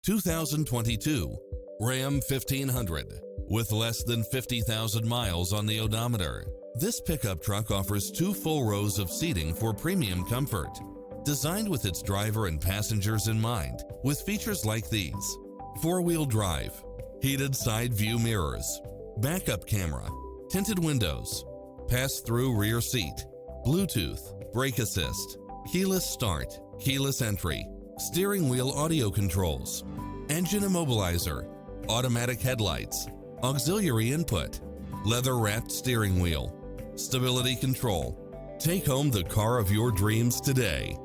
2022 Ram 1500 with less than 50,000 miles on the odometer. This pickup truck offers 2 full rows of seating for premium comfort. Designed with its driver and passengers in mind, with features like these: 4-wheel drive, heated side view mirrors, backup camera, tinted windows, pass-through rear seat, Bluetooth, brake assist, keyless start, keyless entry, steering wheel audio controls, engine immobilizer, automatic headlights, auxiliary input, leather-wrapped steering wheel, stability control. Take home the car of your dreams today.